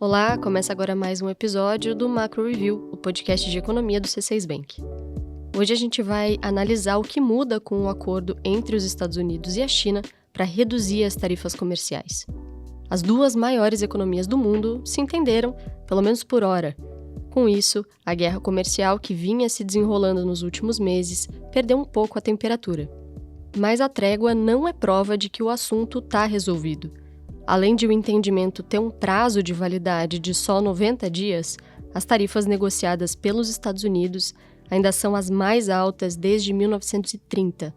Olá, começa agora mais um episódio do Macro Review, o podcast de economia do C6 Bank. Hoje a gente vai analisar o que muda com o acordo entre os Estados Unidos e a China para reduzir as tarifas comerciais. As duas maiores economias do mundo se entenderam, pelo menos por hora. Com isso, a guerra comercial que vinha se desenrolando nos últimos meses perdeu um pouco a temperatura. Mas a trégua não é prova de que o assunto está resolvido. Além de o entendimento ter um prazo de validade de só 90 dias, as tarifas negociadas pelos Estados Unidos ainda são as mais altas desde 1930.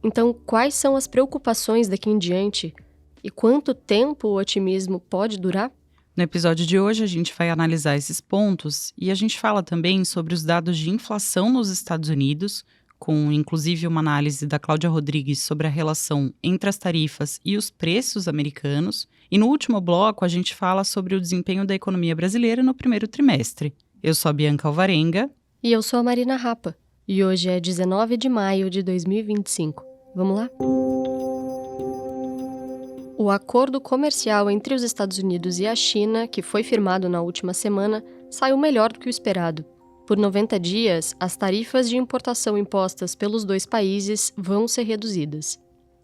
Então, quais são as preocupações daqui em diante? E quanto tempo o otimismo pode durar? No episódio de hoje, a gente vai analisar esses pontos e a gente fala também sobre os dados de inflação nos Estados Unidos, com inclusive uma análise da Cláudia Rodrigues sobre a relação entre as tarifas e os preços americanos. E no último bloco, a gente fala sobre o desempenho da economia brasileira no primeiro trimestre. Eu sou a Bianca Alvarenga. E eu sou a Marina Rapa. E hoje é 19 de maio de 2025. Vamos lá? O acordo comercial entre os Estados Unidos e a China, que foi firmado na última semana, saiu melhor do que o esperado. Por 90 dias, as tarifas de importação impostas pelos dois países vão ser reduzidas.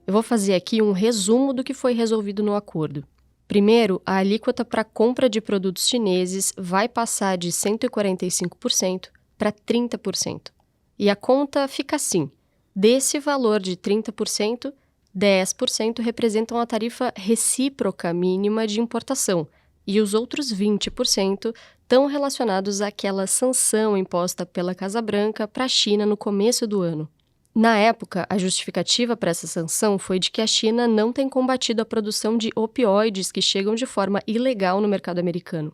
Eu vou fazer aqui um resumo do que foi resolvido no acordo. Primeiro, a alíquota para compra de produtos chineses vai passar de 145% para 30%. E a conta fica assim: desse valor de 30%, 10% representam a tarifa recíproca mínima de importação, e os outros 20% estão relacionados àquela sanção imposta pela Casa Branca para a China no começo do ano. Na época, a justificativa para essa sanção foi de que a China não tem combatido a produção de opioides que chegam de forma ilegal no mercado americano.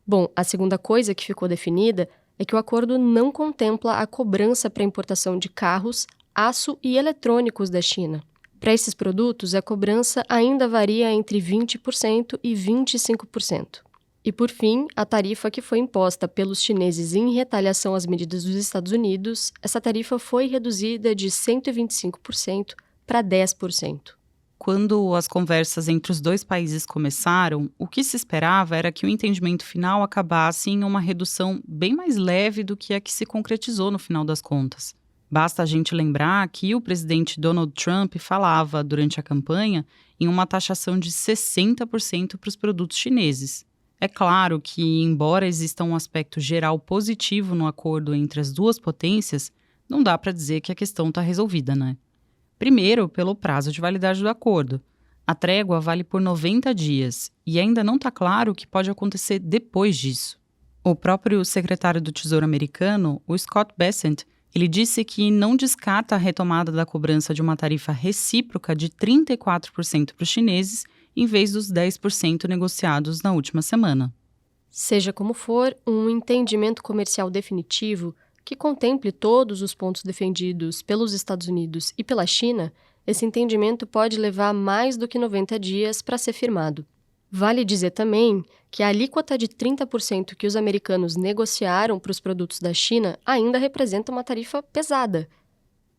Bom, a segunda coisa que ficou definida é que o acordo não contempla a cobrança para importação de carros, aço e eletrônicos da China. Para esses produtos, a cobrança ainda varia entre 20% e 25%. E, por fim, a tarifa que foi imposta pelos chineses em retaliação às medidas dos Estados Unidos, essa tarifa foi reduzida de 125% para 10%. Quando as conversas entre os dois países começaram, o que se esperava era que o entendimento final acabasse em uma redução bem mais leve do que a que se concretizou no final das contas. Basta a gente lembrar que o presidente Donald Trump falava, durante a campanha, em uma taxação de 60% para os produtos chineses. É claro que, embora exista um aspecto geral positivo no acordo entre as duas potências, não dá para dizer que a questão está resolvida, né? Primeiro, pelo prazo de validade do acordo. A trégua vale por 90 dias e ainda não está claro o que pode acontecer depois disso. O próprio secretário do Tesouro americano, o Scott Bessent, ele disse que não descarta a retomada da cobrança de uma tarifa recíproca de 34% para os chineses, em vez dos 10% negociados na última semana. Seja como for, um entendimento comercial definitivo que contemple todos os pontos defendidos pelos Estados Unidos e pela China, esse entendimento pode levar mais do que 90 dias para ser firmado. Vale dizer também que a alíquota de 30% que os americanos negociaram para os produtos da China ainda representa uma tarifa pesada.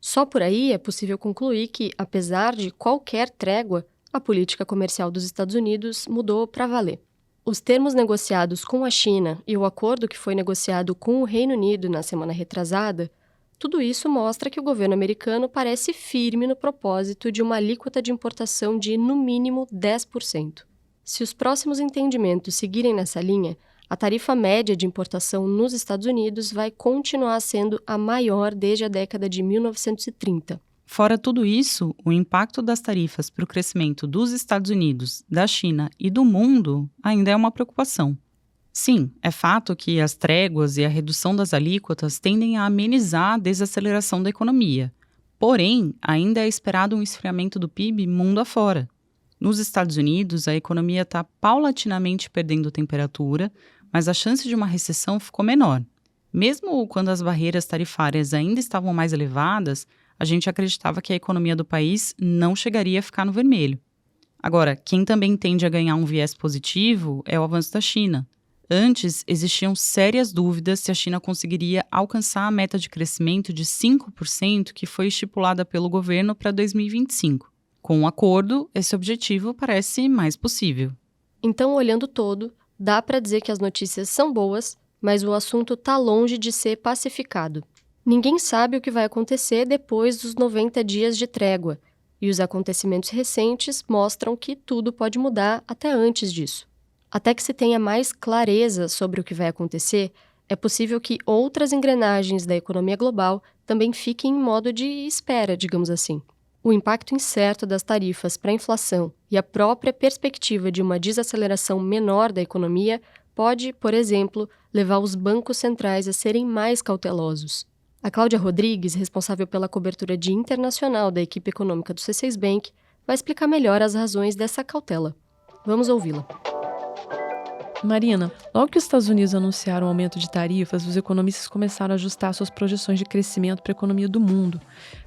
Só por aí é possível concluir que, apesar de qualquer trégua, a política comercial dos Estados Unidos mudou para valer. Os termos negociados com a China e o acordo que foi negociado com o Reino Unido na semana retrasada, tudo isso mostra que o governo americano parece firme no propósito de uma alíquota de importação de, no mínimo, 10%. Se os próximos entendimentos seguirem nessa linha, a tarifa média de importação nos Estados Unidos vai continuar sendo a maior desde a década de 1930. Fora tudo isso, o impacto das tarifas para o crescimento dos Estados Unidos, da China e do mundo ainda é uma preocupação. Sim, é fato que as tréguas e a redução das alíquotas tendem a amenizar a desaceleração da economia. Porém, ainda é esperado um esfriamento do PIB mundo afora. Nos Estados Unidos, a economia está paulatinamente perdendo temperatura, mas a chance de uma recessão ficou menor. Mesmo quando as barreiras tarifárias ainda estavam mais elevadas, a gente acreditava que a economia do país não chegaria a ficar no vermelho. Agora, quem também tende a ganhar um viés positivo é o avanço da China. Antes, existiam sérias dúvidas se a China conseguiria alcançar a meta de crescimento de 5% que foi estipulada pelo governo para 2025. Com o acordo, esse objetivo parece mais possível. Então, olhando todo, dá para dizer que as notícias são boas, mas o assunto está longe de ser pacificado. Ninguém sabe o que vai acontecer depois dos 90 dias de trégua, e os acontecimentos recentes mostram que tudo pode mudar até antes disso. Até que se tenha mais clareza sobre o que vai acontecer, é possível que outras engrenagens da economia global também fiquem em modo de espera, digamos assim. O impacto incerto das tarifas para a inflação e a própria perspectiva de uma desaceleração menor da economia pode, por exemplo, levar os bancos centrais a serem mais cautelosos. A Cláudia Rodrigues, responsável pela cobertura de internacional da equipe econômica do C6 Bank, vai explicar melhor as razões dessa cautela. Vamos ouvi-la. Marina, logo que os Estados Unidos anunciaram o aumento de tarifas, os economistas começaram a ajustar suas projeções de crescimento para a economia do mundo,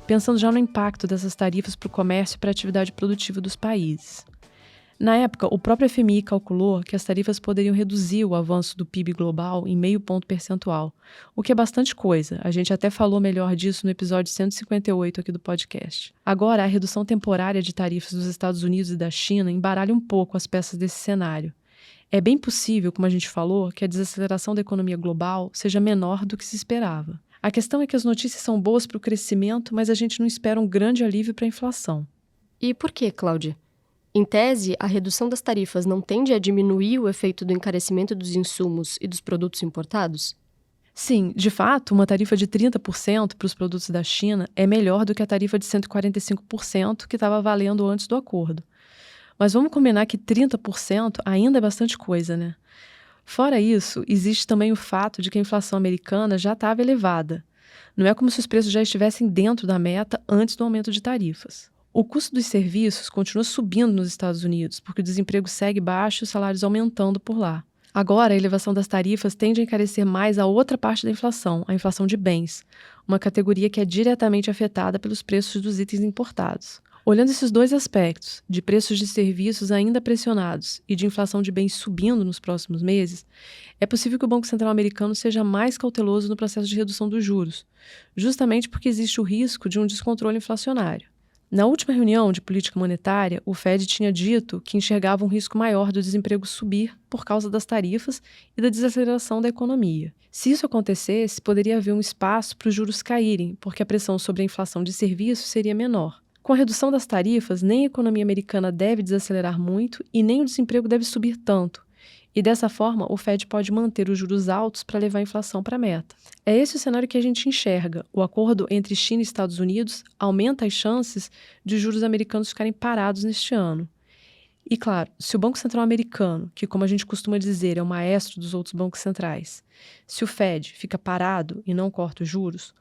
pensando já no impacto dessas tarifas para o comércio e para a atividade produtiva dos países. Na época, o próprio FMI calculou que as tarifas poderiam reduzir o avanço do PIB global em 0,5 ponto percentual, o que é bastante coisa. A gente até falou melhor disso no episódio 158 aqui do podcast. Agora, a redução temporária de tarifas dos Estados Unidos e da China embaralha um pouco as peças desse cenário. É bem possível, como a gente falou, que a desaceleração da economia global seja menor do que se esperava. A questão é que as notícias são boas para o crescimento, mas a gente não espera um grande alívio para a inflação. E por que, Cláudia? Em tese, a redução das tarifas não tende a diminuir o efeito do encarecimento dos insumos e dos produtos importados? Sim, de fato, uma tarifa de 30% para os produtos da China é melhor do que a tarifa de 145% que estava valendo antes do acordo. Mas vamos combinar que 30% ainda é bastante coisa, né? Fora isso, existe também o fato de que a inflação americana já estava elevada. Não é como se os preços já estivessem dentro da meta antes do aumento de tarifas. O custo dos serviços continua subindo nos Estados Unidos, porque o desemprego segue baixo e os salários aumentando por lá. Agora, a elevação das tarifas tende a encarecer mais a outra parte da inflação, a inflação de bens, uma categoria que é diretamente afetada pelos preços dos itens importados. Olhando esses dois aspectos, de preços de serviços ainda pressionados e de inflação de bens subindo nos próximos meses, é possível que o Banco Central americano seja mais cauteloso no processo de redução dos juros, justamente porque existe o risco de um descontrole inflacionário. Na última reunião de política monetária, o Fed tinha dito que enxergava um risco maior do desemprego subir por causa das tarifas e da desaceleração da economia. Se isso acontecesse, poderia haver um espaço para os juros caírem, porque a pressão sobre a inflação de serviços seria menor. Com a redução das tarifas, nem a economia americana deve desacelerar muito e nem o desemprego deve subir tanto. E dessa forma, o Fed pode manter os juros altos para levar a inflação para a meta. É esse o cenário que a gente enxerga. O acordo entre China e Estados Unidos aumenta as chances de os juros americanos ficarem parados neste ano. E claro, se o Banco Central americano, que como a gente costuma dizer é o maestro dos outros bancos centrais, se o Fed fica parado e não corta os juros,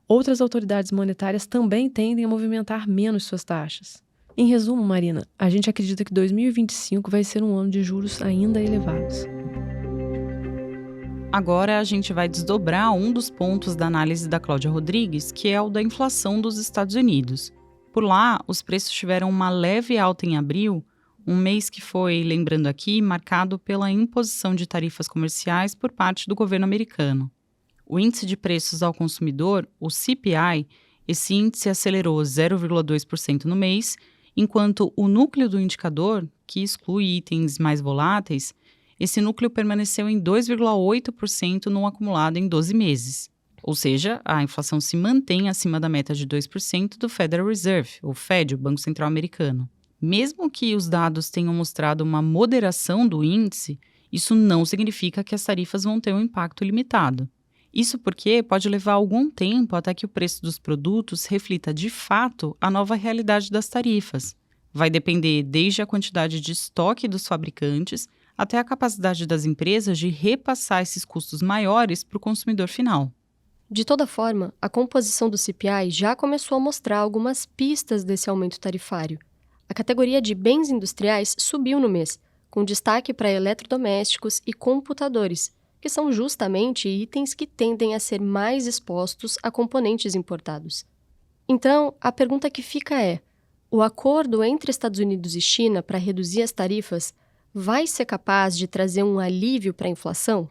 outras autoridades monetárias também tendem a movimentar menos suas taxas. Em resumo, Marina, a gente acredita que 2025 vai ser um ano de juros ainda elevados. Agora a gente vai desdobrar um dos pontos da análise da Cláudia Rodrigues, que é o da inflação dos Estados Unidos. Por lá, os preços tiveram uma leve alta em abril, um mês que foi, lembrando aqui, marcado pela imposição de tarifas comerciais por parte do governo americano. O índice de preços ao consumidor, o CPI, esse índice acelerou 0,2% no mês, enquanto o núcleo do indicador, que exclui itens mais voláteis, esse núcleo permaneceu em 2,8% no acumulado em 12 meses. Ou seja, a inflação se mantém acima da meta de 2% do Federal Reserve, o Fed, o Banco Central Americano. Mesmo que os dados tenham mostrado uma moderação do índice, isso não significa que as tarifas vão ter um impacto limitado. Isso porque pode levar algum tempo até que o preço dos produtos reflita de fato a nova realidade das tarifas. Vai depender desde a quantidade de estoque dos fabricantes até a capacidade das empresas de repassar esses custos maiores para o consumidor final. De toda forma, a composição do CPI já começou a mostrar algumas pistas desse aumento tarifário. A categoria de bens industriais subiu no mês, com destaque para eletrodomésticos e computadores, que são justamente itens que tendem a ser mais expostos a componentes importados. Então, a pergunta que fica é: o acordo entre Estados Unidos e China para reduzir as tarifas vai ser capaz de trazer um alívio para a inflação?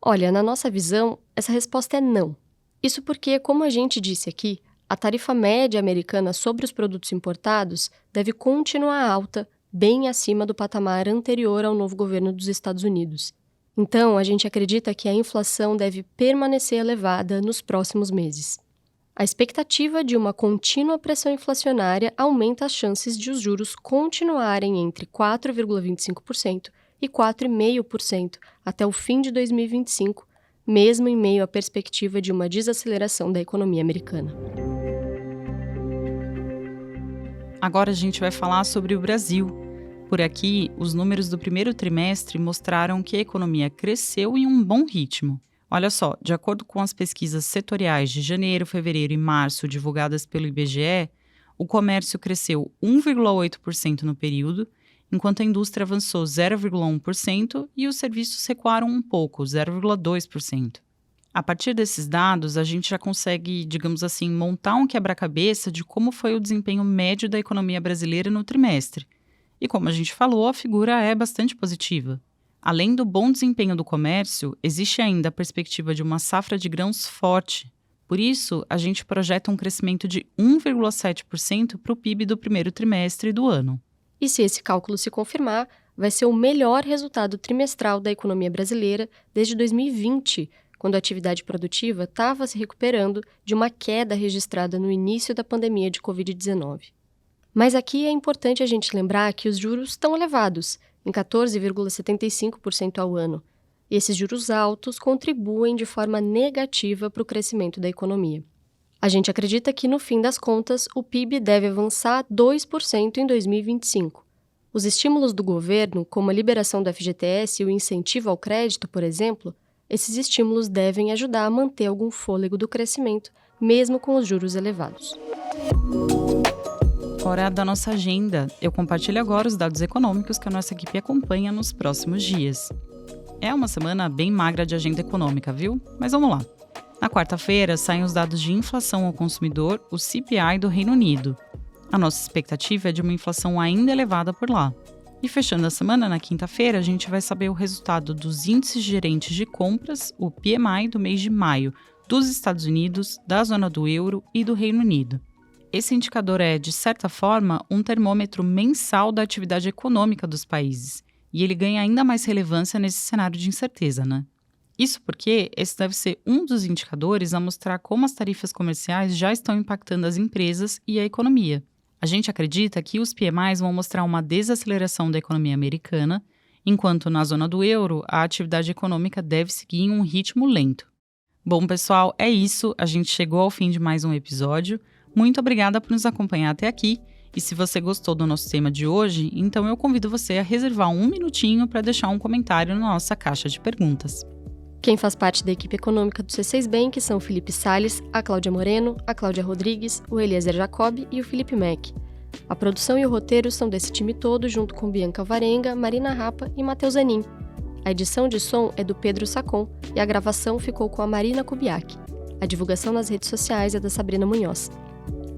Olha, na nossa visão, essa resposta é não. Isso porque, como a gente disse aqui, a tarifa média americana sobre os produtos importados deve continuar alta, bem acima do patamar anterior ao novo governo dos Estados Unidos. Então, a gente acredita que a inflação deve permanecer elevada nos próximos meses. A expectativa de uma contínua pressão inflacionária aumenta as chances de os juros continuarem entre 4,25% e 4,5% até o fim de 2025, mesmo em meio à perspectiva de uma desaceleração da economia americana. Agora a gente vai falar sobre o Brasil. Por aqui, os números do primeiro trimestre mostraram que a economia cresceu em um bom ritmo. Olha só, de acordo com as pesquisas setoriais de janeiro, fevereiro e março divulgadas pelo IBGE, o comércio cresceu 1,8% no período, enquanto a indústria avançou 0,1% e os serviços recuaram um pouco, 0,2%. A partir desses dados, a gente já consegue, digamos assim, montar um quebra-cabeça de como foi o desempenho médio da economia brasileira no trimestre. E como a gente falou, a figura é bastante positiva. Além do bom desempenho do comércio, existe ainda a perspectiva de uma safra de grãos forte. Por isso, a gente projeta um crescimento de 1,7% para o PIB do primeiro trimestre do ano. E se esse cálculo se confirmar, vai ser o melhor resultado trimestral da economia brasileira desde 2020, quando a atividade produtiva estava se recuperando de uma queda registrada no início da pandemia de Covid-19. Mas aqui é importante a gente lembrar que os juros estão elevados, em 14,75% ao ano, e esses juros altos contribuem de forma negativa para o crescimento da economia. A gente acredita que, no fim das contas, o PIB deve avançar 2% em 2025. Os estímulos do governo, como a liberação do FGTS e o incentivo ao crédito, por exemplo, esses estímulos devem ajudar a manter algum fôlego do crescimento, mesmo com os juros elevados. Fora da nossa agenda, eu compartilho agora os dados econômicos que a nossa equipe acompanha nos próximos dias. É uma semana bem magra de agenda econômica, viu? Mas vamos lá. Na quarta-feira, saem os dados de inflação ao consumidor, o CPI do Reino Unido. A nossa expectativa é de uma inflação ainda elevada por lá. E fechando a semana, na quinta-feira, a gente vai saber o resultado dos índices gerentes de compras, o PMI do mês de maio, dos Estados Unidos, da zona do euro e do Reino Unido. Esse indicador é, de certa forma, um termômetro mensal da atividade econômica dos países, e ele ganha ainda mais relevância nesse cenário de incerteza, né? Isso porque esse deve ser um dos indicadores a mostrar como as tarifas comerciais já estão impactando as empresas e a economia. A gente acredita que os PMIs vão mostrar uma desaceleração da economia americana, enquanto na zona do euro a atividade econômica deve seguir em um ritmo lento. Bom, pessoal, é isso. A gente chegou ao fim de mais um episódio. Muito obrigada por nos acompanhar até aqui. E se você gostou do nosso tema de hoje, então eu convido você a reservar um minutinho para deixar um comentário na nossa caixa de perguntas. Quem faz parte da equipe econômica do C6 Bank são o Felipe Salles, a Cláudia Moreno, a Cláudia Rodrigues, o Eliezer Jacob e o Felipe Mack. A produção e o roteiro são desse time todo, junto com Bianca Varenga, Marina Rapa e Matheus Zanin. A edição de som é do Pedro Sacon e a gravação ficou com a Marina Kubiak. A divulgação nas redes sociais é da Sabrina Munhoz.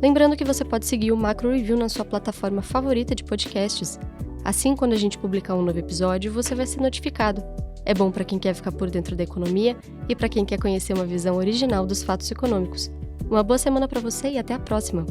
Lembrando que você pode seguir o Macro Review na sua plataforma favorita de podcasts. Assim, quando a gente publicar um novo episódio, você vai ser notificado. É bom para quem quer ficar por dentro da economia e para quem quer conhecer uma visão original dos fatos econômicos. Uma boa semana para você e até a próxima!